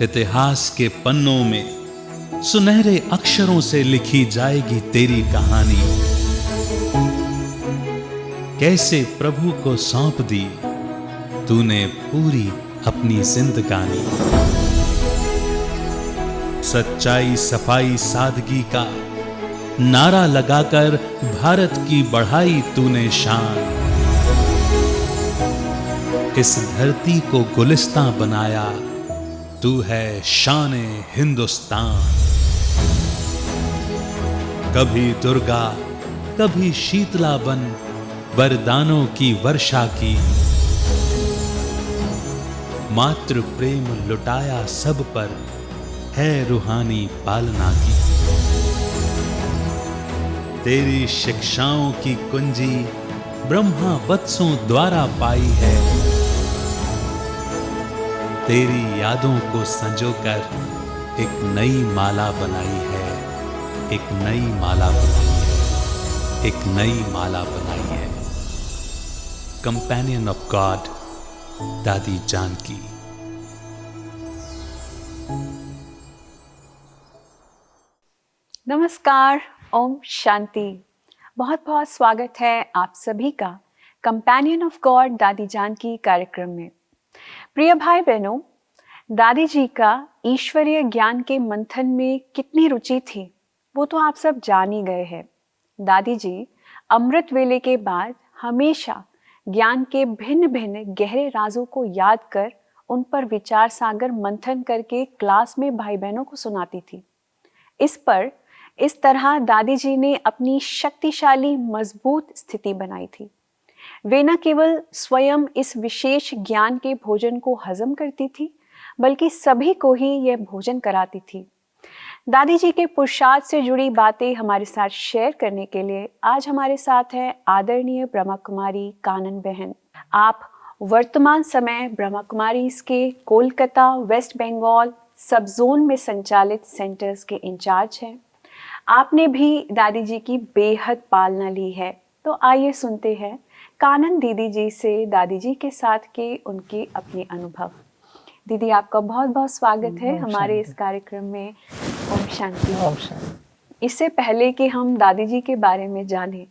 इतिहास के पन्नों में सुनहरे अक्षरों से लिखी जाएगी तेरी कहानी। कैसे प्रभु को सौंप दी तूने पूरी अपनी जिंदगानी। सच्चाई, सफाई, सादगी का नारा लगाकर भारत की बढ़ाई तूने शान। इस धरती को गुलिस्तां बनाया तू है शान-ए हिंदुस्तान। कभी दुर्गा, कभी शीतला बन वरदानों की वर्षा की। मातृ प्रेम लुटाया सब पर है रूहानी पालना की। तेरी शिक्षाओं की कुंजी ब्रह्मा वत्सों द्वारा पाई है। तेरी यादों को संजोकर एक नई माला बनाई है, एक नई माला बनाई है, एक नई माला बनाई है। कंपेनियन ऑफ गॉड, दादी जानकी। नमस्कार, ओम शांति। बहुत बहुत स्वागत है आप सभी का कंपेनियन ऑफ गॉड दादी जानकी कार्यक्रम में। प्रिय भाई बहनों, दादी जी का ईश्वरीय ज्ञान के मंथन में कितनी रुचि थी वो तो आप सब जान ही गए हैं। दादी जी अमृत वेले के बाद हमेशा ज्ञान के भिन्न भिन्न गहरे राजों को याद कर उन पर विचार सागर मंथन करके क्लास में भाई बहनों को सुनाती थी। इस तरह दादी जी ने अपनी शक्तिशाली मजबूत स्थिति बनाई थी। वे न केवल स्वयं इस विशेष ज्ञान के भोजन को हजम करती थी, बल्कि सभी को ही यह भोजन कराती थी। दादी जी के पुरुषार्थ से जुड़ी बातें हमारे साथ शेयर करने के लिए आज हमारे साथ है आदरणीय ब्रह्मा कुमारी कानन बहन। आप वर्तमान समय ब्रह्मा कुमारी के कोलकाता वेस्ट बंगाल सब जोन में संचालित सेंटर्स के इंचार्ज हैं। आपने भी दादी जी की बेहद पालना ली है। तो आइए सुनते हैं कानन दीदी जी से दादी जी के साथ के उनके अपने अनुभव। दीदी, आपका बहुत बहुत स्वागत है हमारे इस कार्यक्रम में। ओम शांति। ओम शांति। इससे पहले कि हम दादी जी के बारे में जानें,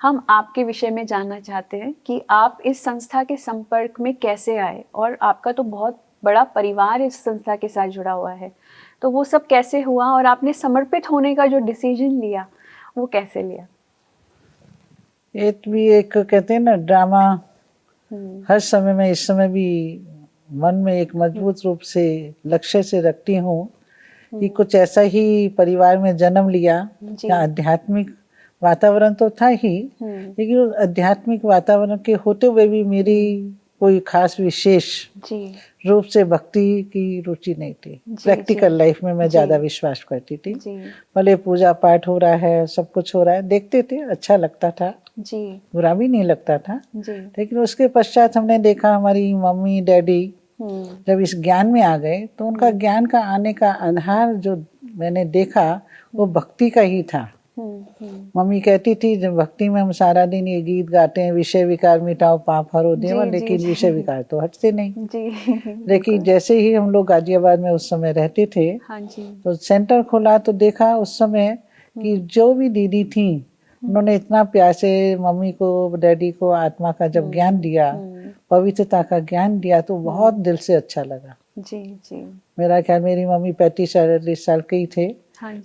हम आपके विषय में जानना चाहते हैं कि आप इस संस्था के संपर्क में कैसे आए, और आपका तो बहुत बड़ा परिवार इस संस्था के साथ जुड़ा हुआ है। तो वो सब कैसे हुआ और आपने समर्पित होने का जो डिसीजन लिया वो कैसे लिया? ये भी एक कहते हैं ना ड्रामा, हर समय में इस समय भी मन में एक मजबूत रूप से लक्ष्य से रखती हूँ कि कुछ ऐसा ही परिवार में जन्म लिया। आध्यात्मिक वातावरण तो था ही, लेकिन उस आध्यात्मिक वातावरण के होते हुए भी मेरी कोई खास विशेष रूप से भक्ति की रुचि नहीं थी। प्रैक्टिकल लाइफ में मैं ज्यादा विश्वास करती थी। भले पूजा पाठ हो रहा है, सब कुछ हो रहा है, देखते थे, अच्छा लगता था, बुरा भी नहीं लगता था। लेकिन उसके पश्चात हमने देखा हमारी मम्मी डैडी जब इस ज्ञान में आ गए तो उनका ज्ञान का आने का आधार जो मैंने देखा वो भक्ति का ही था। मम्मी कहती थी जब भक्ति में हम सारा दिन ये गीत गाते हैं, विषय विकार मिटाओ पाप हरो देवा, लेकिन विषय विकार तो हटते नहीं। लेकिन जैसे ही हम लोग गाजियाबाद में उस समय रहते थे तो सेंटर खोला तो देखा उस समय कि जो भी दीदी थी उन्होंने इतना प्यार से मम्मी को डैडी को आत्मा का जब ज्ञान दिया, पवित्रता का ज्ञान दिया, तो बहुत दिल से अच्छा लगा। मेरा ख्याल मेरी मम्मी 35-40 साल के ही थे,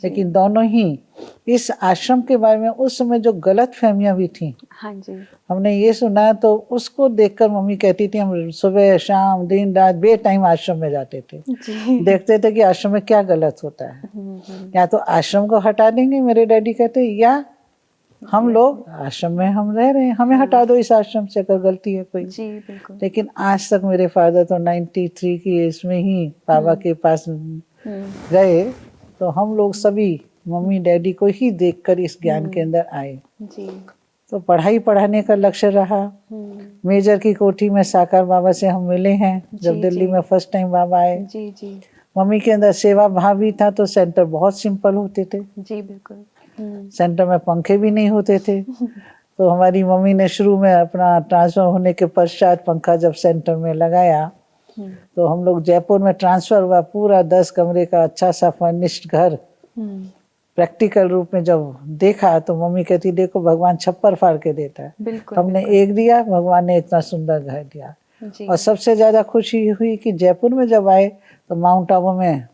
लेकिन दोनों ही इस आश्रम के बारे में उस समय जो गलत फहमियां भी थी, हमने ये सुना तो उसको देखकर मम्मी कहती थी हम सुबह शाम दिन रात बे टाइम आश्रम में जाते थे, देखते थे कि आश्रम में क्या गलत होता है। या तो आश्रम को हटा देंगे, मेरे डैडी कहते, या हम लोग आश्रम में हम रह रहे हैं, हमें हटा दो इस आश्रम से अगर गलती है कोई। लेकिन आज तक मेरे फादर तो 93 की एज में ही बाबा के पास गए, तो हम लोग सभी मम्मी डैडी को ही देखकर इस ज्ञान के अंदर आए। तो पढ़ाई पढ़ाने का लक्ष्य रहा। मेजर की कोठी में साकार बाबा से हम मिले हैं जब दिल्ली में फर्स्ट टाइम बाबा आए। मम्मी के अंदर सेवा भाव भी था, तो सेंटर बहुत सिंपल होते थे। सेंटर में पंखे भी नहीं होते थे, तो हमारी मम्मी ने शुरू में अपना ट्रांसफर होने के पश्चात पंखा जब सेंटर में लगाया तो हम लोग जयपुर में ट्रांसफर हुआ, पूरा 10 कमरे का अच्छा सा फर्निश्ड घर। प्रैक्टिकल रूप में जब देखा तो मम्मी कहती देखो भगवान छप्पर फाड़ के देता है। बिल्कुल, हमने एक दिया, भगवान ने इतना सुंदर घर दिया। जी। और सबसे ज्यादा खुशी हुई कि जयपुर में जब आए तो माउंट आबू में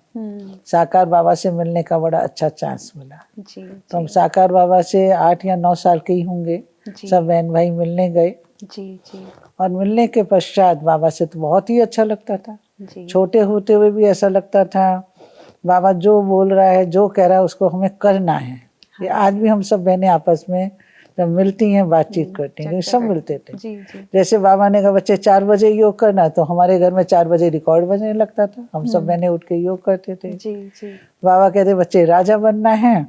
साकार बाबा से मिलने का बड़ा अच्छा चांस मिला। जी, तो हम साकार बाबा से 8 या 9 साल के ही होंगे, जी। सब बहन भाई मिलने गए। जी, जी, और मिलने के पश्चात बाबा से तो बहुत ही अच्छा लगता था। जी। छोटे होते हुए भी ऐसा लगता था बाबा जो बोल रहा है, जो कह रहा है उसको हमें करना है। ये आज भी हम सब बहनें आपस में जब मिलती हैं बातचीत करती हैं, सब मिलते थे। जी, जी। जैसे बाबा ने कहा बच्चे 4 बजे योग करना, तो हमारे घर में 4 बजे रिकॉर्ड बजने लगता था, हम सब बहनें उठ के योग करते थे। जी, जी। बाबा कहते बच्चे राजा बनना है,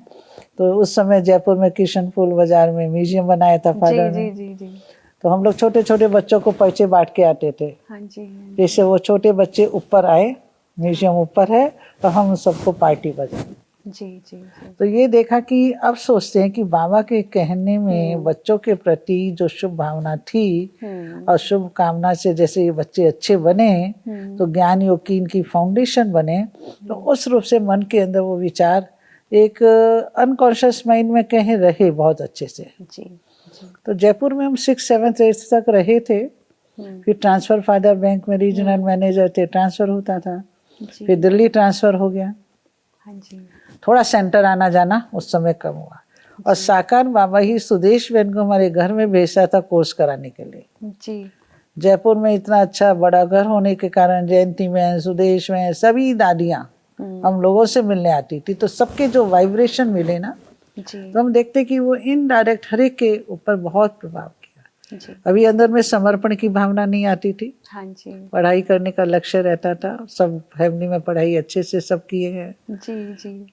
तो उस समय जयपुर में किशनपुर बाजार में म्यूजियम बनाया था फादर जी, ने। जी, जी। तो हम लोग छोटे छोटे बच्चों को पर्चे बांट के आते थे। हाँ जी। जैसे वो छोटे बच्चे ऊपर आए, म्यूजियम ऊपर है, तो हम सबको पार्टी बजाए। जी, जी, जी। तो ये देखा कि अब सोचते हैं कि बाबा के कहने में बच्चों के प्रति जो शुभ भावना थी और शुभ कामना से जैसे ये बच्चे अच्छे बने, तो ज्ञान योग की इनकी फाउंडेशन बने, तो उस रूप से मन के अंदर वो विचार एक अनकॉन्शियस माइंड में कहीं रहे बहुत अच्छे से। जी, जी। तो जयपुर में हम 6, 7, 8 तक रहे थे। फिर ट्रांसफर फादर बैंक में रीजनल मैनेजर थे, ट्रांसफर होता था। जी। फिर दिल्ली ट्रांसफर हो गया। हाँ जी। थोड़ा सेंटर आना जाना उस समय कम हुआ। और साकार बाबा ही सुदेश बहन को हमारे घर में भेजा था कोर्स कराने के लिए। जी। जयपुर में इतना अच्छा बड़ा घर होने के कारण जयंती में, सुदेश में सभी दादियाँ हम लोगों से मिलने आती थी, तो सबके जो वाइब्रेशन मिले ना, जी। तो हम देखते कि वो इनडायरेक्ट हर एक के ऊपर बहुत प्रभाव किया। जी। अभी अंदर में समर्पण की भावना नहीं आती थी, हाँ जी। पढ़ाई करने का लक्ष्य रहता था, सब फैमिली में पढ़ाई अच्छे से सब किए हैं। जी, जी।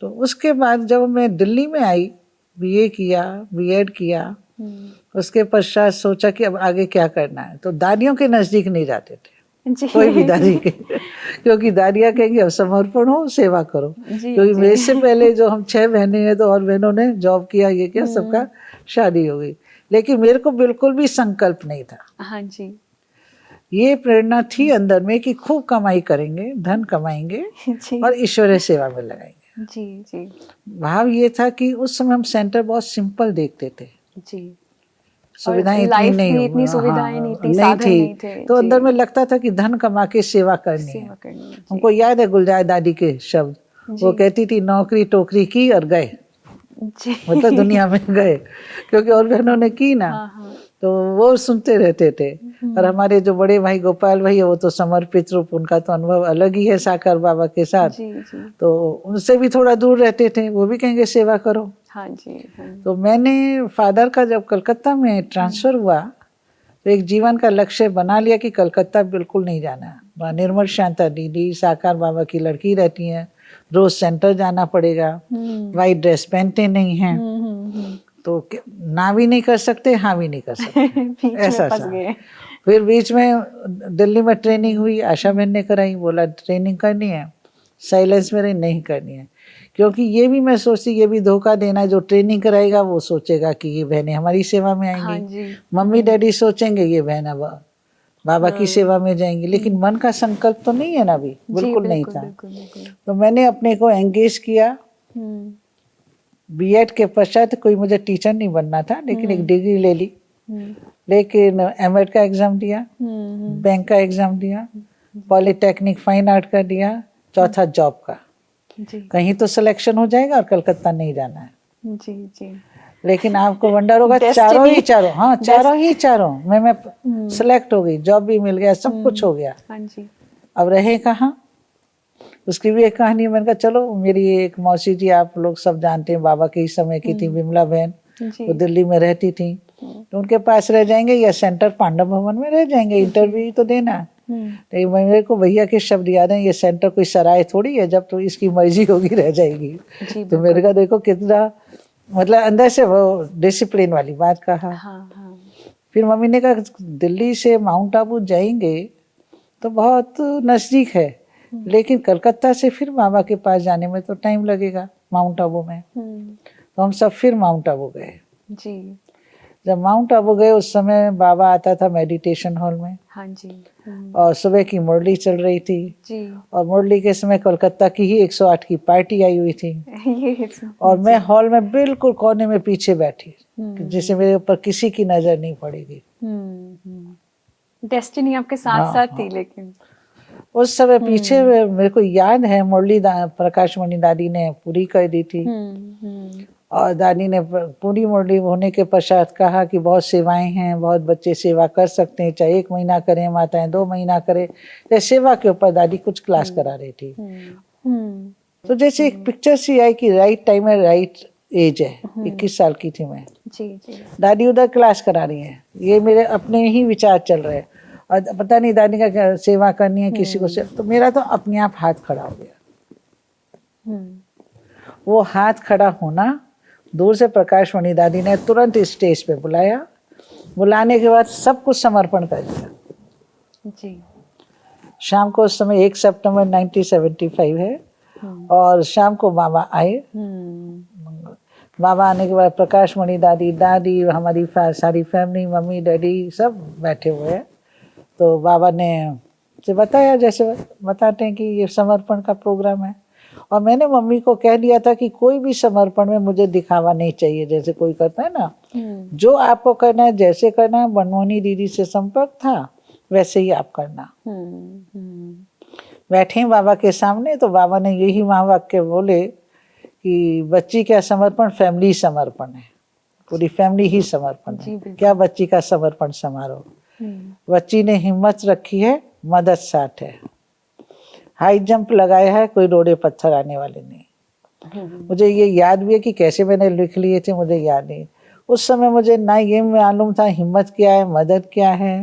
तो उसके बाद जब मैं दिल्ली में आई, बीए किया, बीएड किया, उसके पश्चात सोचा कि अब आगे क्या करना है, तो दादियों के नज़दीक नहीं जाते थे जी। कोई भी दादी के, क्योंकि दादियाँ कहेंगी अब समर्पण हो, सेवा करो। जी, क्योंकि जी। मेरे से पहले जो हम 6 बहनें हैं, तो और बहनों ने जॉब किया, ये किया, सबका शादी हो गई, लेकिन मेरे को बिल्कुल भी संकल्प नहीं था। हाँ जी। ये प्रेरणा थी अंदर में कि खूब कमाई करेंगे, धन कमाएंगे जी। और ईश्वरीय सेवा में लगाएंगे। जी, जी। भाव ये था कि उस समय हम सेंटर बहुत सिंपल देखते थे, जी। सुविधाएं इतनी लाइफ नहीं, भी इतनी सुविधाएं नहीं थी, नहीं साधन थी, नहीं थे। तो जी। अंदर में लगता था कि धन कमा के सेवा करनी है। सेवा करनी है। जी। हमको याद है गुलजार दादी के शब्द, वो कहती थी नौकरी टोकरी की और गए, जी। मतलब दुनिया में गए, क्योंकि और बहनों ने की ना। हाँ, हाँ। तो वो सुनते रहते थे। और हमारे जो बड़े भाई गोपाल भाई है, वो तो समर्पित रूप, उनका तो अनुभव अलग ही है साकार बाबा के साथ। जी, जी। तो उनसे भी थोड़ा दूर रहते थे, वो भी कहेंगे सेवा करो। हाँ जी। हाँ। तो मैंने फादर का जब कलकत्ता में ट्रांसफ़र हुआ, तो एक जीवन का लक्ष्य बना लिया कि कलकत्ता बिल्कुल नहीं जाना। वहाँ निर्मल शांता दीदी साकार बाबा की लड़की रहती हैं, रोज सेंटर जाना पड़ेगा, वाइट ड्रेस पहनते नहीं हैं, तो ना भी नहीं कर सकते, हाँ भी नहीं कर सकते, ऐसा सा। फिर बीच में दिल्ली में ट्रेनिंग हुई, आशा बहन ने कराई, बोला ट्रेनिंग करनी है, साइलेंस में नहीं करनी है, क्योंकि ये भी मैं सोचती ये भी धोखा देना है, जो ट्रेनिंग कराएगा वो सोचेगा कि ये बहनें हमारी सेवा में आएंगी। हाँ, मम्मी डैडी सोचेंगे ये बहन अब बाबा की सेवा में जाएंगी, लेकिन मन का संकल्प तो नहीं है ना, अभी बिल्कुल नहीं था। तो मैंने अपने को एंगेज किया। बीएड के पश्चात कोई मुझे टीचर नहीं बनना था, लेकिन एक डिग्री ले ली, लेकिन एमएड का एग्जाम दिया, बैंक का एग्जाम दिया, पॉलिटेक्निक फाइन आर्ट का दिया, चौथा जॉब का। कहीं तो सिलेक्शन हो जाएगा और कलकत्ता नहीं जाना है। जी, जी। लेकिन आपको वंडर होगा, चारों ही चारों मैं सिलेक्ट हो गई, जॉब भी मिल गया, सब कुछ हो गया। हाँ जी। अब रहे कहाँ, उसकी भी एक कहानी। मैंने कहा चलो, मेरी एक मौसी जी आप लोग सब जानते हैं, बाबा के ही समय की थी, विमला बहन, वो दिल्ली में रहती थी, तो उनके पास रह जाएंगे या सेंटर पांडव भवन में रह जाएंगे, इंटरव्यू तो देना। तो मेरे को भैया के शब्द याद है, ये सेंटर कोई सराय थोड़ी है, जब तो इसकी मर्जी होगी रह जाएगी। तो मेरे का देखो कितना, मतलब अंदर से वो डिसिप्लिन वाली बात कहा। हाँ। फिर मम्मी ने कहा दिल्ली से माउंट आबू जाएंगे तो बहुत नज़दीक है, लेकिन कलकत्ता से फिर बाबा के पास जाने में तो टाइम लगेगा माउंट आबू में। तो हम सब फिर माउंट आबू गए जी। जब माउंट आबू गए उस समय बाबा आता था मेडिटेशन हॉल में, हाँ जी। और सुबह की मुरली चल रही थी, जी। और मुरली के समय कोलकाता की ही 108 की पार्टी आई हुई थी, ये और मैं हॉल में बिल्कुल कोने में पीछे बैठी, जिससे मेरे ऊपर किसी की नजर नहीं पड़ेगी। डेस्टिनी आपके साथ साथ थी। लेकिन उस समय पीछे मेरे को याद है मुरली प्रकाश मणि दादी ने पूरी कर दी थी, और दादी ने पूरी मुरली होने के पश्चात कहा कि बहुत सेवाएं हैं, बहुत बच्चे सेवा कर सकते हैं, चाहे 1 महीना करें माताएं, 2 महीना करें, तो सेवा के ऊपर दादी कुछ क्लास करा रही थी। तो जैसे एक पिक्चर सी आई कि राइट टाइम है, राइट एज है। 21 साल की थी मैं, जी। दादी उधर क्लास करा रही है, ये मेरे अपने ही विचार चल रहे हैं, और पता नहीं दादी का क्या सेवा करनी है किसी को से, तो मेरा तो अपने आप हाथ खड़ा हो गया। वो हाथ खड़ा होना, दूर से प्रकाश मणि दादी ने तुरंत स्टेज पे बुलाया, बुलाने के बाद सब कुछ समर्पण कर दिया जी। शाम को, उस समय 1 सितंबर 1975 है, और शाम को बाबा आए। बाबा आने के बाद प्रकाश मणि दादी हमारी सारी फैमिली, मम्मी डैडी सब बैठे हुए हैं। तो बाबा ने से बताया, जैसे बताते हैं कि ये समर्पण का प्रोग्राम है, और मैंने मम्मी को कह दिया था कि कोई भी समर्पण में मुझे दिखावा नहीं चाहिए, जैसे कोई करता है ना, जो आपको करना है, जैसे करना है, बनमोहनी दीदी से संपर्क था वैसे ही आप करना। बैठे हैं बाबा के सामने, तो बाबा ने यही महावाक्य बोले कि बच्ची का समर्पण फैमिली समर्पण है, पूरी फैमिली ही समर्पण है, क्या बच्ची का समर्पण समारोह। बच्ची ने हिम्मत रखी है, मदद साथ है, हाई जंप लगाया है, कोई रोड़े पत्थर आने वाले नहीं। मुझे ये याद भी है कि कैसे मैंने लिख लिए थे, मुझे याद नहीं। उस समय मुझे ना ये मालूम था हिम्मत क्या है, मदद क्या है,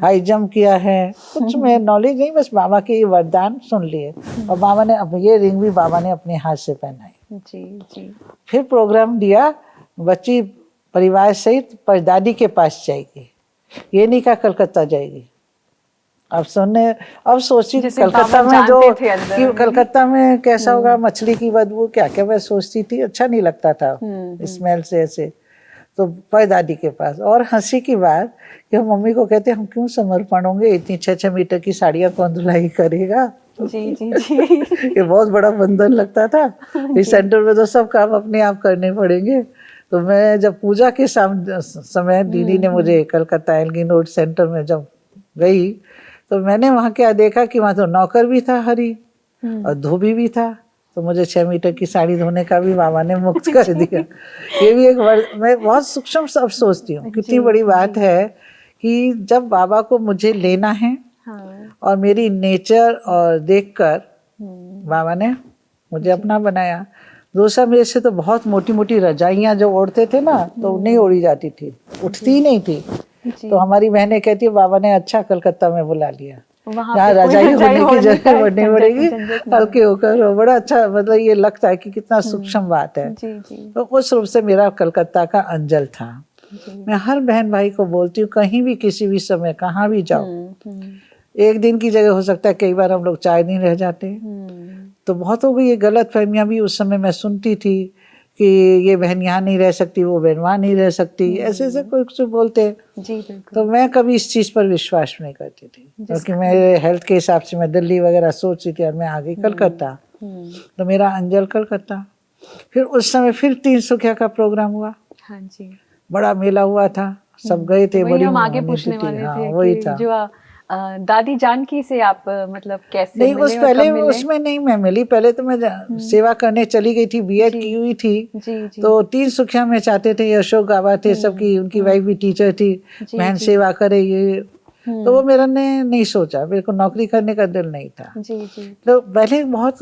हाई जंप किया है, कुछ में नॉलेज नहीं, बस बाबा के वरदान सुन लिए। और बाबा ने ये रिंग भी बाबा ने अपने हाथ से पहनाई। जी। फिर प्रोग्राम दिया, बच्ची परिवार सहित परदादी के पास जाएगी, ये नहीं कहा कलकत्ता जाएगी। अब सोची कलकत्ता में जो कि कलकत्ता में कैसा होगा, मछली की बदबू, क्या क्या मैं सोचती थी, अच्छा नहीं लगता था स्मेल से ऐसे। तो परदादी के पास, और हंसी की बात कि हम मम्मी को कहते हम क्यों समर्पण होंगे, इतनी 6-6 मीटर की साड़ियाँ कौन धुलाई करेगा। जी। ये बहुत बड़ा बंधन लगता था, इस सेंटर में तो सब काम अपने आप करने पड़ेंगे। तो मैं जब पूजा के समय दीदी ने मुझे कलकत्ता एल्गिन रोड सेंटर में जब गई, तो मैंने वहाँ क्या देखा कि वहाँ तो नौकर भी था हरी, और धोबी भी था, तो मुझे 6 मीटर की साड़ी धोने का भी बाबा ने मुक्त कर दिया। ये भी एक मैं बहुत सूक्ष्म सब सोचती हूँ, कितनी बड़ी बात है कि जब बाबा को मुझे लेना है, और मेरी नेचर और देखकर बाबा ने मुझे अपना बनाया। दूसरा, मेरे से तो बहुत मोटी मोटी रजाइयाँ जो ओढ़ते थे ना, तो नहीं ओढ़ी जाती थी, उठती ही नहीं थी। तो हमारी बहनें कहती है बाबा ने अच्छा कलकत्ता में बुला लिया, यहाँ रजाई होने की जगह बढ़नी पड़ेगी, हल्के होकर। बड़ा अच्छा, मतलब ये लगता है कि कितना सूक्ष्म बात है। तो उस रूप से मेरा कलकत्ता का अंजल था। मैं हर बहन भाई को बोलती हूँ, कहीं भी किसी भी समय कहाँ भी जाओ, 1 दिन की जगह हो सकता है कई बार हम लोग 4 दिन रह जाते। तो बहुतों को ये गलत फहमियाँ भी उस समय मैं सुनती थी कि ये बहन यहाँ नहीं रह सकती, वो बहन वहाँ नहीं रह सकती, ऐसे ऐसे कोई कुछ बोलते। जी, तो मैं कभी इस चीज़ पर विश्वास नहीं करती थी, क्योंकि मेरे हेल्थ के हिसाब से मैं दिल्ली वगैरह सोच रही थी, और मैं आ गई कलकत्ता। तो मेरा अंजल कलकत्ता। फिर उस समय फिर 3 सुखिया का प्रोग्राम हुआ। हाँ जी, बड़ा मेला हुआ था, सब गए थे। बड़ी हम आगे पूछने वाले थे, वही था जो दादी जानकी से आप मतलब कैसे नहीं, मिले? उस पहले उसमें नहीं मैं मिली, पहले तो मैं सेवा करने चली गई थी, बीएड की हुई थी। जी। तो 3 सुखिया में चाहते थे, अशोक गावा थे सबकी, उनकी वाइफ भी टीचर थी, बहन सेवा करे ये। तो वो मेरा ने नहीं सोचा, मेरे को नौकरी करने का दिल नहीं था। जी। तो पहले बहुत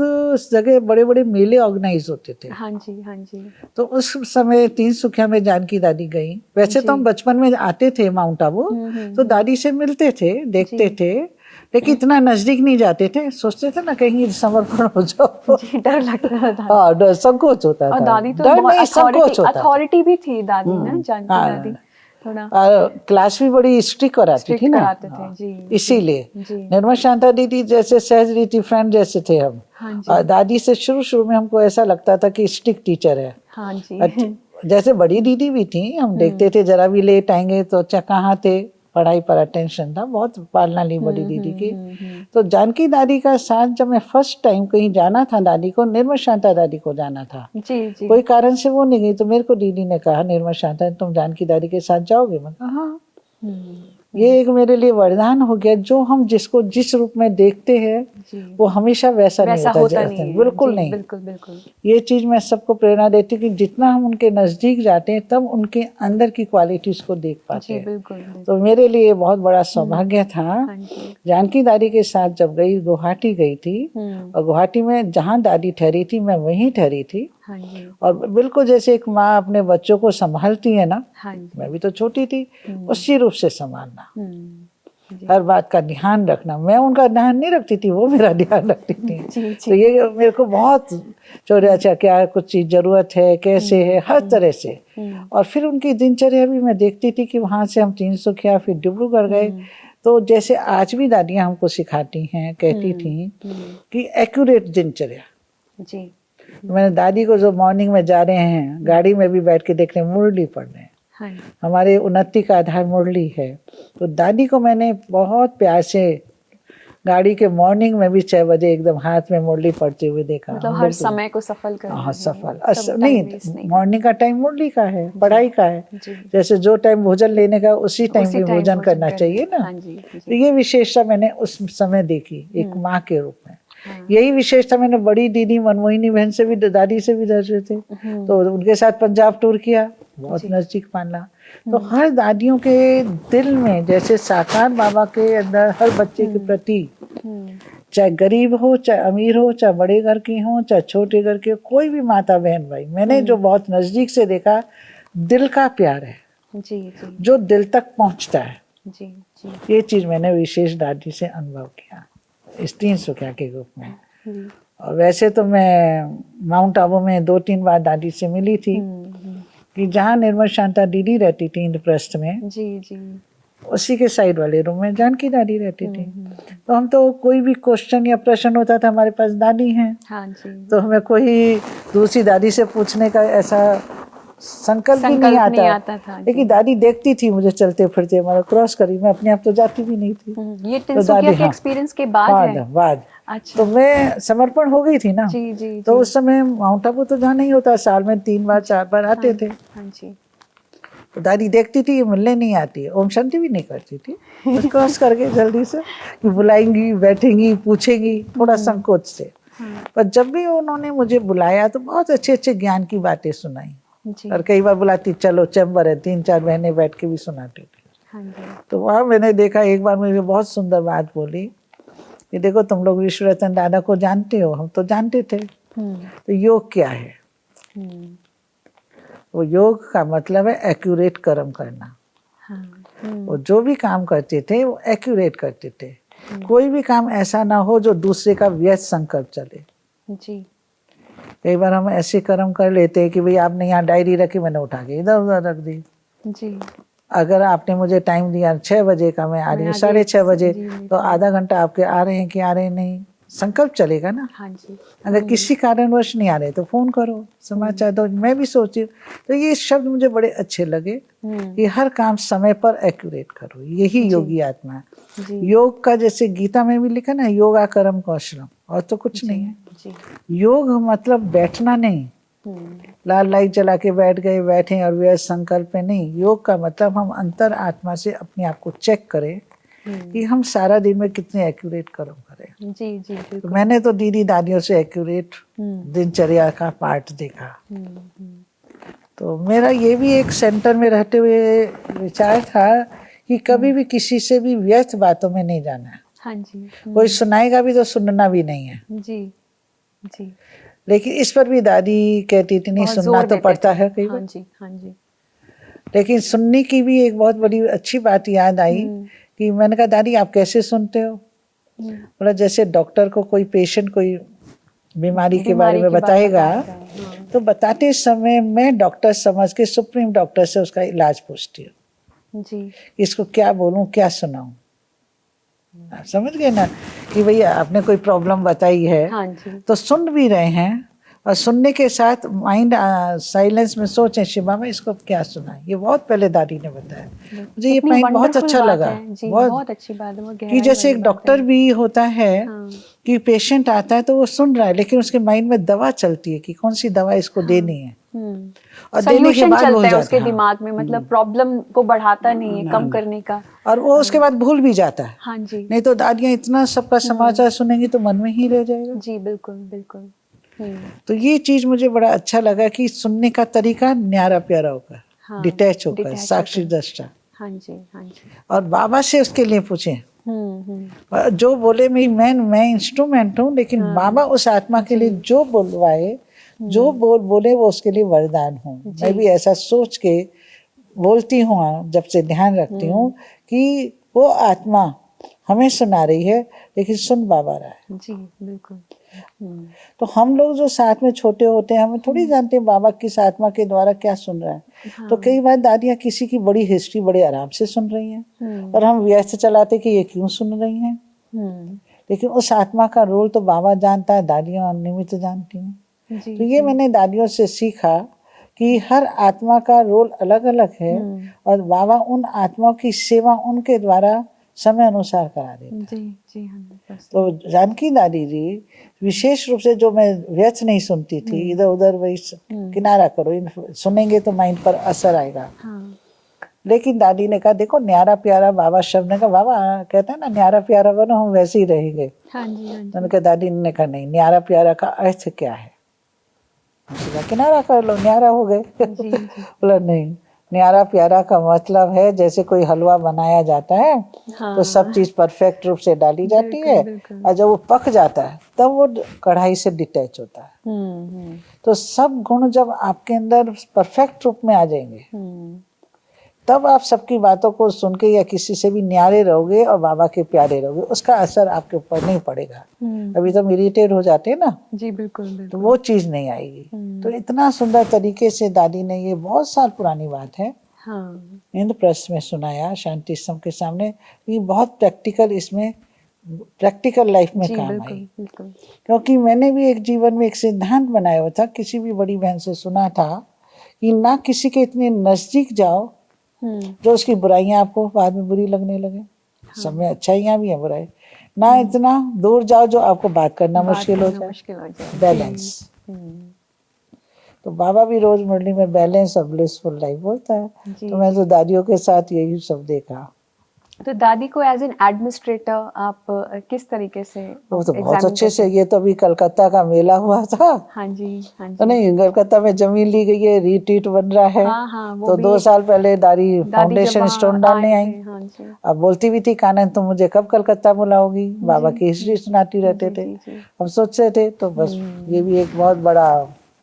जगह बड़े बड़े मेले ऑर्गेनाइज होते थे। हाँ जी। तो उस समय 3 सुखिया में जानकी दादी गई। वैसे तो हम बचपन में आते थे माउंट आबू, तो दादी से मिलते थे, देखते थे, लेकिन इतना नजदीक नहीं जाते थे। सोचते थे ना कहीं समर्पण हो जाओ, डर लगता था। हाँ, डर, संकोच होता था। और दादी तो डर नहीं, संकोच होता, अथॉरिटी भी थी दादी ना, जानकी दादी थोड़ा। क्लास भी बड़ी स्ट्रिक्ट कराती थी ना, इसीलिए। निर्मल शांता दीदी जैसे सहज रीति फ्रेंड जैसे थे हम। और दादी से शुरू में हमको ऐसा लगता था कि स्ट्रिक्ट टीचर है। हाँ जी। जैसे बड़ी दीदी भी थी, हम देखते थे जरा भी लेट आएंगे तो अच्छा कहाँ थे, पढ़ाई पर अटेंशन था, बहुत पालना ली बड़ी दीदी की। तो जानकी दादी का साथ जब मैं फर्स्ट टाइम कहीं जाना था, दादी को निर्मल शांता दादी को जाना था, जी जी। कोई कारण से वो नहीं गई, तो मेरे को दीदी ने कहा निर्मल शांता तुम जानकी दादी के साथ जाओगे? मैं कहा हाँ। ये एक मेरे लिए वरदान हो गया, जो हम जिसको जिस रूप में देखते हैं जी। वो हमेशा वैसा नहीं होता नहीं है। बिल्कुल जी, नहीं। बिल्कुल बिल्कुल। ये चीज मैं सबको प्रेरणा देती कि जितना हम उनके नजदीक जाते हैं तब उनके अंदर की क्वालिटीज को देख पाते जी हैं। बिल्कुल बिल्कुल। तो मेरे लिए बहुत बड़ा सौभाग्य था। हाँ जी। जानकी दादी के साथ जब गई, गुवाहाटी गई थी, और गुवाहाटी में जहाँ दादी ठहरी थी मैं वहीं ठहरी थी। हाँ जी। और बिल्कुल जैसे एक माँ अपने बच्चों को संभालती है ना, हाँ जी। मैं भी तो छोटी थी, उसी रूप से संभालना, जी। हर बात का ध्यान रखना। मैं उनका ध्यान नहीं रखती थी, वो मेरा ध्यान रखती थी। जी जी। तो ये मेरे को बहुत चोरी, अच्छा क्या कुछ चीज जरूरत है, कैसे है, हर तरह से। और फिर उनकी दिनचर्या भी मैं देखती थी कि वहाँ से हम 300 फिर डिब्रूगढ़ गए। तो जैसे आज भी दादियाँ हमको सिखाती हैं, कहती थी कि एक्यूरेट दिनचर्या। जी। मैंने दादी को जो मॉर्निंग में जा रहे हैं, गाड़ी में भी बैठ के देख रहे हैं, मुरली पढ़ रहे हैं। हाँ। हमारे उन्नति का आधार मुरली है। तो दादी को मैंने बहुत प्यार से गाड़ी के मॉर्निंग में भी 6 बजे एकदम हाथ में मुरली पढ़ते हुए देखा। मतलब हर समय को सफल करना। हाँ सफल नहीं, मॉर्निंग का टाइम मुरली का है, पढ़ाई का है। जी। जैसे जो टाइम भोजन लेने का उसी टाइम भी भोजन करना चाहिए ना। हाँ जी। तो ये विशेषता मैंने उस समय देखी एक माँ के रूप में। यही विशेषता मैंने बड़ी दीदी मनमोहिनी बहन से भी, दादी से भी दर्जे थे, तो उनके साथ पंजाब टूर किया, बहुत नजदीक पाला। तो हर दादियों के दिल में जैसे साकार बाबा के अंदर हर बच्चे के प्रति, चाहे गरीब हो, चाहे अमीर हो, चाहे बड़े घर की हो, चाहे छोटे घर के, कोई भी माता बहन भाई, मैंने जो बहुत नजदीक से देखा, दिल का प्यार है जी जी। जो दिल तक पहुंचता है। जी जी। ये चीज मैंने विशेष दादी से अनुभव किया इस 300 के रूप में। और वैसे तो मैं माउंट आबू में 2-3 बार दादी से मिली थी, कि जहाँ निर्मल शांता दीदी रहती थी इंद्रप्रस्थ में, जी जी, उसी के साइड वाले रूम में जानकी दादी रहती थी। तो हम तो कोई भी क्वेश्चन या प्रश्न होता था, हमारे पास दादी हैं, हाँ जी, तो हमें कोई दूसरी दादी से पूछने का ऐसा संकल्प भी नहीं आता था। लेकिन दादी देखती थी मुझे चलते फिरते, हमारा क्रॉस करी, मैं अपने आप तो जाती भी नहीं थी। ये तिनसुकिया के एक्सपीरियंस के बाद है? बाद। अच्छा। तो मैं समर्पण हो गई थी ना। जी जी। तो उस समय माउंट आबू तो जहाँ नहीं होता, साल में 3 बार 4 बार आते थे। हाँ जी। तो दादी देखती थी, ये मिलने नहीं आती है, ओम शांति भी नहीं करती थी, बस क्रॉस करके जल्दी से कि बुलाएंगी, बैठेंगी, पूछेंगी, थोड़ा संकोच से। पर जब भी उन्होंने मुझे बुलाया तो बहुत अच्छे अच्छे ज्ञान की बातें सुनाई। और कई बार बुलाती, चलो चैम्बर है, 3-4 बहनें बैठ के भी सुनाती थी। हाँ जी। तो वहाँ मैंने देखा, एक बार मुझे बहुत सुंदर बात बोली कि देखो तुम लोग विश्व रतन दादा को जानते हो, हम तो जानते थे, तो योग क्या है? वो योग का मतलब है एक्यूरेट कर्म करना। वो जो भी काम करते थे वो एक्यूरेट करते थे। कोई भी काम ऐसा ना हो जो दूसरे का व्यर्थ संकल्प चले। जी। कई बार हम ऐसे कर्म कर लेते हैं कि भाई आपने यहाँ डायरी रखी, मैंने उठा के इधर उधर रख दी। जी। अगर आपने मुझे टाइम दिया 6 बजे का, मैं आ रही हूँ 6:30 बजे, तो आधा घंटा आपके आ रहे हैं कि आ रहे नहीं, संकल्प चलेगा ना। हाँ जी। अगर किसी कारणवश नहीं आ रहे तो फोन करो, समाचार दो। मैं भी सोची हूँ, तो ये शब्द मुझे बड़े अच्छे लगे कि हर काम समय पर एक्यूरेट करो, यही योगी आत्मा है। योग का जैसे गीता में भी लिखा ना, योगा कर्म कौशलम, और तो कुछ नहीं है। योग मतलब बैठना नहीं, लाल लाइट जला के बैठ गए, बैठे और व्यर्थ संकल्प में नहीं। योग का मतलब हम अंतर आत्मा से अपने आप को चेक करें कि हम सारा दिन में कितने एक्यूरेट कर्म करें। जी जी। तो मैंने तो दीदी दादियों से एक्यूरेट दिनचर्या का पार्ट देखा। तो मेरा ये भी एक सेंटर में रहते हुए विचार था कि कभी भी किसी से भी व्यर्थ बातों में नहीं जाना है। हाँ जी। कोई सुनाएगा भी तो सुनना भी नहीं है। जी जी। लेकिन इस पर भी दादी कहती थी नहीं, सुनना तो पड़ता है कई बार। हाँ जी, हाँ जी। लेकिन सुनने की भी एक बहुत बड़ी अच्छी बात याद आई कि मैंने कहा दादी आप कैसे सुनते हो? बोला जैसे डॉक्टर को कोई पेशेंट कोई बीमारी के बारे में बताएगा, तो बताते समय मैं डॉक्टर समझ के सुप्रीम डॉक्टर से उसका इलाज पूछती हूँ जी, इसको क्या बोलूँ, क्या सुनाऊँ। समझ गए ना कि भैया आपने कोई प्रॉब्लम बताई है, हाँ जी। तो सुन भी रहे हैं और सुनने के साथ माइंड साइलेंस में सोचें शिवा में इसको क्या सुना है। ये बहुत पहले दादी ने बताया, मुझे ये कितनी पॉइंट बहुत wonderful अच्छा बात लगा। है जी, बहुत अच्छी बात है, वो कि गहराई जैसे वाली एक बात डॉक्टर है। भी होता है हाँ, कि पेशेंट आता है तो वो सुन रहा है, लेकिन उसके माइंड में दवा चलती है कि कौन सी दवा इसको देनी है, और देने के सोल्यूशन बाद भूल चलता है जाता उसके है। हाँ। दिमाग में, मतलब प्रॉब्लम को बढ़ाता नहीं है, कम करने का। और वो उसके बाद भूल भी जाता है। हाँ जी नहीं तो दादियाँ इतना सबका समाचार सुनेंगी तो मन में ही रह जाएगा। जी, बिल्कुल बिल्कुल। तो ये चीज मुझे बड़ा अच्छा लगा कि सुनने का तरीका न्यारा प्यारा होकर, हाँ, डिटैच होकर, detach साक्षी होकर। दृष्टा। हाँ जी हाँ जी। और बाबा से उसके लिए पूछें, हम्म। और जो बोले मैं इंस्ट्रूमेंट हूँ, लेकिन बाबा उस आत्मा के लिए जो बोलवाए, जो बोले वो उसके लिए वरदान हूँ। मैं भी ऐसा सोच के बोलती हूँ, जब से ध्यान रखती हूँ कि वो आत्मा हमें सुना रही है, लेकिन सुन बाबा रहा है। जी बिल्कुल। तो हम लोग जो साथ में छोटे होते हैं, हमें थोड़ी जानते हैं बाबा किस आत्मा के द्वारा क्या सुन रहा है। तो कई बार दादियाँ किसी की बड़ी हिस्ट्री बड़े आराम से सुन रही हैं, और हम व्यस्त चलाते कि ये क्यों सुन रही हैं। लेकिन उस आत्मा का रोल तो बाबा जानता है, दादियाँ निमित्त जानती हैं। जी, तो ये मैंने दादियों से सीखा कि हर आत्मा का रोल अलग अलग है, और बाबा उन आत्माओं की सेवा उनके द्वारा समय अनुसार करा देते हैं। जी जी 100%। तो जानकी दादी जी विशेष रूप से, जो मैं व्यर्थ नहीं सुनती थी, इधर उधर वही किनारा करो, सुनेंगे तो माइंड पर असर आएगा। हाँ। लेकिन दादी ने कहा देखो न्यारा प्यारा, बाबा शब्द ने कहा, बाबा कहते हैं ना न्यारा प्यारा बनो, हम वैसे ही रहेंगे। हाँ जी हाँ जी। मैंने कहा, दादी ने कहा नहीं, न्यारा प्यारा का अर्थ क्या है। किनारा कर लो, न्यारा हो गए। जी जी। बोला नहीं, न्यारा प्यारा का मतलब है जैसे कोई हलवा बनाया जाता है, हाँ। तो सब चीज परफेक्ट रूप से डाली जाती है, बिल्कुल। और जब वो पक जाता है तब वो कढ़ाई से डिटैच होता है। तो सब गुण जब आपके अंदर परफेक्ट रूप में आ जाएंगे, तब आप सबकी बातों को सुन के या किसी से भी न्यारे रहोगे और बाबा के प्यारे रहोगे, उसका असर आपके ऊपर नहीं पड़ेगा। अभी तो इरिटेट हो जाते हैं ना, जी बिल्कुल बिल्कुल। तो वो चीज नहीं आएगी। तो इतना सुंदर तरीके से दादी ने, ये बहुत साल पुरानी बात है, हाँ इंद्रप्रस्थ में सुनाया शांति स्तंभ के सामने। ये बहुत प्रैक्टिकल, इसमें प्रैक्टिकल लाइफ में जी काम बिल्कुल आई। बिल्कुल। क्योंकि मैंने भी एक जीवन में एक सिद्धांत बनाया हुआ था, किसी भी बड़ी बहन से सुना था कि ना किसी के इतने नजदीक जाओ जो उसकी बुराइयां आपको बाद में बुरी लगने लगे। सब में अच्छाइयां भी हैं, बुराई ना इतना दूर जाओ जो आपको बात करना मुश्किल हो जाए। बैलेंस। तो बाबा भी रोज मुरली में बैलेंस और ब्लिसफुल लाइफ बोलता है। तो मैं तो दादियों के साथ यही सब देखा। तो दादी को एज एन एडमिनिस्ट्रेटर आप किस तरीके से वो तो बहुत अच्छे से, ये तो अभी कलकत्ता का मेला हुआ था। हाँ जी हाँ जी। तो नहीं, कलकत्ता में जमीन ली गई है, रिट्रीट बन रहा है। हाँ हाँ, वो तो भी 2 साल पहले दादी फाउंडेशन जब स्टोन डालने आए आई। थे, हाँ जी। अब बोलती भी थी, कानन तुम मुझे कब कलकत्ता बुलाओगी, बाबा की हिस्ट्री सुनाती रहते थे। हम सोचते थे, तो बस ये भी एक बहुत बड़ा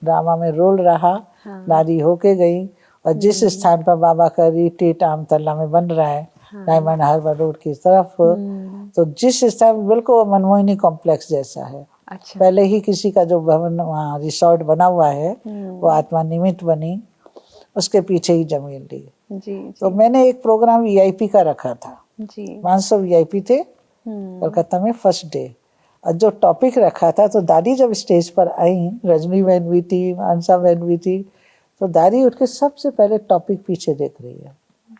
ड्रामा में रोल रहा। दादी होके गई, और जिस स्थान पर बाबा का रिट्रीट आमतल्ला में बन रहा है, डायमंड हार्बर रोड की तरफ, तो जिस स्थान बिल्कुल मनमोहिनी कॉम्प्लेक्स जैसा है। अच्छा। पहले ही किसी का जो भवन वहाँ रिसोर्ट बना हुआ है, वो आत्मा निमित्त बनी, उसके पीछे ही जमीन ली। जी। तो मैंने एक प्रोग्राम वीआईपी का रखा था, जी 500 वीआईपी थे कलकत्ता में फर्स्ट डे। और जो टॉपिक रखा था, तो दादी जब स्टेज पर आई, रजनी बहन भी थी, मानसा बहन भी थी, तो दादी उठ के सबसे पहले टॉपिक पीछे देख रही है।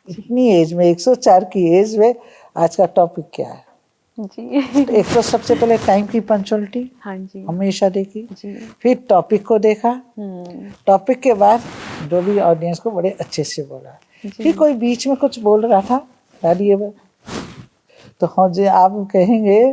इतनी एज में, 104 की एज में, आज का टॉपिक क्या है जी। तो एक तो सबसे पहले टाइम की पंक्चुअलिटी हाँ जी हमेशा देखी, जी। फिर टॉपिक को देखा, टॉपिक के बाद जो भी ऑडियंस को बड़े अच्छे से बोला। फिर कोई बीच में कुछ बोल रहा था, दादी ये तो हाँ जी, आप कहेंगे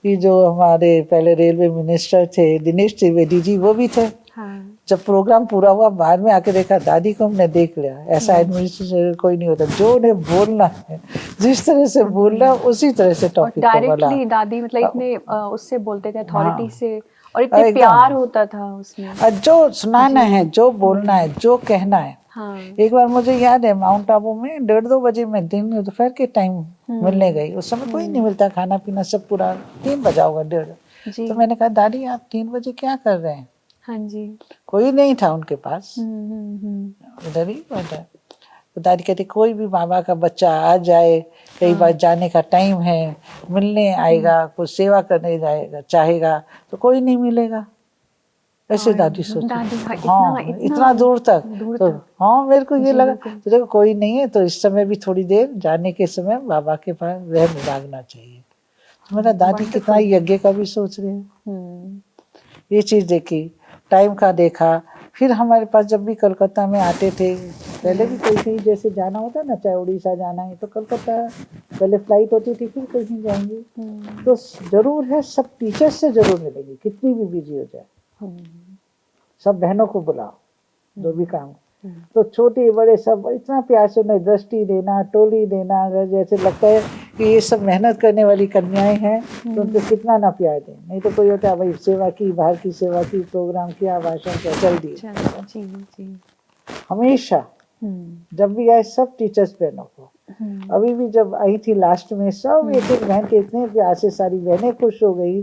कि जो हमारे पहले रेलवे मिनिस्टर थे दिनेश त्रिवेदी जी, वो भी थे। हाँ। जब प्रोग्राम पूरा हुआ, बाद में आके देखा दादी को हमने देख लिया। ऐसा एडमिनिस्ट्रेटर कोई नहीं होता, जो उन्हें बोलना है, जिस तरह से बोलना उसी तरह से टॉपिक को बोला। डायरेक्टली दादी मतलब इतने उससे बोलते थे, अथॉरिटी से, और इतने एकदम। प्यार होता था उसमें। और जो सुनाना है, जो बोलना है, जो कहना है। हाँ। एक बार मुझे याद है, माउंट आबू में 1:30-2 बजे मैं दिन दोपहर के टाइम मिलने गई। उस समय कोई नहीं मिलता, खाना पीना सब पूरा 3 बजा होगा, 1:30। तो मैंने कहा, दादी आप 3 बजे क्या कर रहे हैं? हाँ जी। कोई नहीं था उनके पास, उधर ही बैठा। तो दादी कहती, कोई भी बाबा का बच्चा आ जाए, कई बार जाने का टाइम है, मिलने आएगा, कुछ सेवा करने जाएगा चाहेगा, तो कोई नहीं मिलेगा। ऐसे और दादी सोचती। दादी, हाँ, हाँ, इतना दूर तक। दूर तो तक। हाँ, मेरे को ये जी, लगा बिल्कुल। तो देखो कोई नहीं है तो इस समय भी थोड़ी देर जाने के समय बाबा के पास रहने भागना चाहिए। तो मेरा दादी कितना वंडरफुल। यज्ञ का भी सोच रहे हैं। हम्म, ये चीज़ देखी, टाइम का देखा। फिर हमारे पास जब भी कलकत्ता में आते थे, पहले भी कोई कहीं जैसे जाना होता ना, चाहे उड़ीसा जाना है तो कलकत्ता पहले फ्लाइट होती थी, फिर कहीं जाएंगे तो जरूर है सब टीचर्स से जरूर मिलेंगे, कितनी भी बिजी हो जाए। सब बहनों को बुलाओ जो भी काम। तो छोटे बड़े सब इतना प्यार से उन्हें दृष्टि देना, टोली देना। अगर जैसे लगता है कि ये सब मेहनत करने वाली कन्याएं हैं तो उनको कितना ना प्यार दें। नहीं तो कोई होता है भाई सेवा की, बाहर की सेवा की, प्रोग्राम किया, भाषण किया, चल दिए। चलो, जी जी। हमेशा जब भी आए सब टीचर्स बहनों को। अभी भी जब आई थी लास्ट में सब एक एक बहन के इतने प्यार से सारी बहनें खुश हो गई,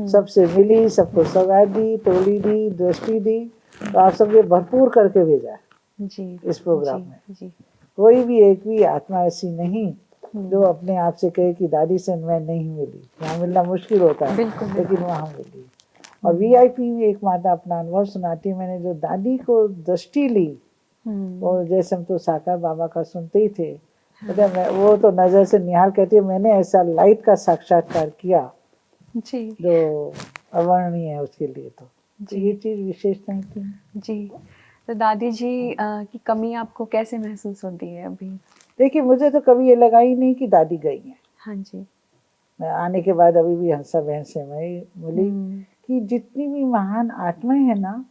सबसे मिली, सबको सौगात दी, टोली दी, दृष्टि दी। तो आप सब ये भरपूर करके भेजा जी इस प्रोग्राम जी, में। जी। कोई भी एक भी आत्मा ऐसी नहीं जो अपने आप से कहे कि दादी से मैं नहीं मिली। यहाँ मिलना मुश्किल होता है, बिल्कुल, लेकिन वहाँ मिली। और वीआईपी भी एक माता अपना अनुभव सुनाती है, मैंने जो दादी को दृष्टि ली और जैसे हम तो साकार बाबा का सुनते ही थे, पता है, वो तो नजर से निहाल कहती है मैंने ऐसा लाइट का साक्षात्कार किया जी जो अवर्णनीय है उसके लिए। तो ये चीज विशेषताएं थी। जी। तो दादी जी की कमी आपको कैसे महसूस होती है अभी? देखिए मुझे तो कभी ये लगा ही नहीं कि दादी गई है। हाँ जी। मैं आने के बाद अभी भी हंसा बहन से मैं बोली कि जितनी भी महान आत्माएं हैं ना,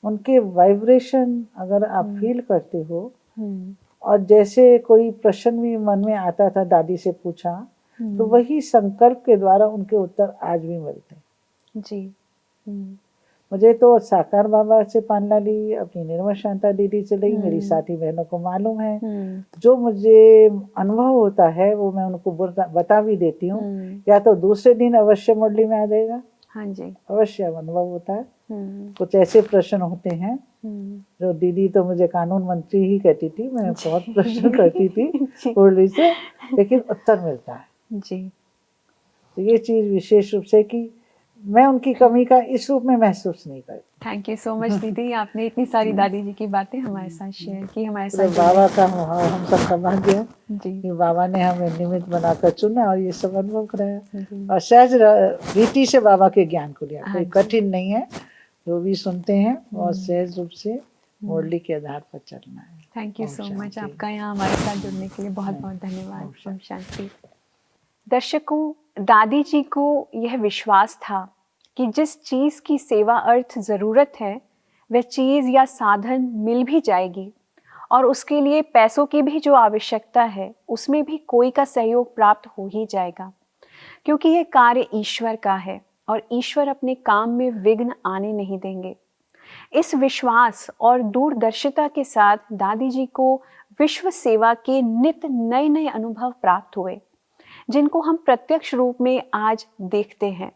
उनके वाइब्रेशन अगर आप फील करते हो, और जैसे कोई प्रश्न भी मन में आता था दादी से पूछा, तो वही संकल्प के द्वारा उनके उत्तर आज भी मिलते हैं। जी। मुझे तो साकार बाबा से पालना ली, अपनी निर्मल शांता दीदी से ली, मेरी साथी बहनों को मालूम है। जो मुझे अनुभव होता है वो मैं उनको बता भी देती हूँ। या तो दूसरे दिन अवश्य मुरली में आ जाएगा। हाँ जी। अवश्य अनुभव होता है। कुछ ऐसे प्रश्न होते हैं जो दीदी तो मुझे कानून मंत्री ही कहती थी, मैं बहुत प्रश्न करती थी मुरली से, लेकिन उत्तर मिलता है जी। तो ये चीज विशेष रूप से कि मैं उनकी कमी का इस रूप में महसूस नहीं करती। थैंक यू सो मच दीदी, आपने इतनी सारी दादी जी की बातें हमारे साथ शेयर की, हमारे तो साथ बाबा का हम सब का भाग्य है जी कि बाबा ने हमें निमित्त बनाकर चुना और ये सब अनुभव कराया। जी। और सहज रीति से बाबा के ज्ञान को लिया, हाँ कोई जी। कठिन नहीं है। जो भी सुनते हैं बहुत सहज रूप से मुरली के आधार पर चलना है। Thank you Om so much, शांति। आपका यहाँ हमारे साथ जुड़ने के लिए बहुत बहुत धन्यवाद। ओम शांति। दर्शकों, दादी जी को यह विश्वास था कि जिस चीज की सेवा अर्थ जरूरत है वह चीज या साधन मिल भी जाएगी, और उसके लिए पैसों की भी जो आवश्यकता है उसमें भी कोई का सहयोग प्राप्त हो ही जाएगा, क्योंकि यह कार्य ईश्वर का है और ईश्वर अपने काम में विघ्न आने नहीं देंगे। इस विश्वास और दूरदर्शिता के साथ दादी जी को विश्व सेवा के नित्य नए नए अनुभव प्राप्त हुए, जिनको हम प्रत्यक्ष रूप में आज देखते हैं।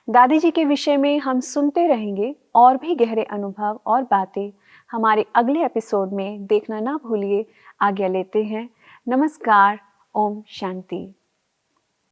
दादी जी के विषय में हम सुनते रहेंगे और भी गहरे अनुभव और बातें हमारे अगले एपिसोड में देखना ना भूलिए। आज्ञा लेते हैं। नमस्कार। ओम शांति।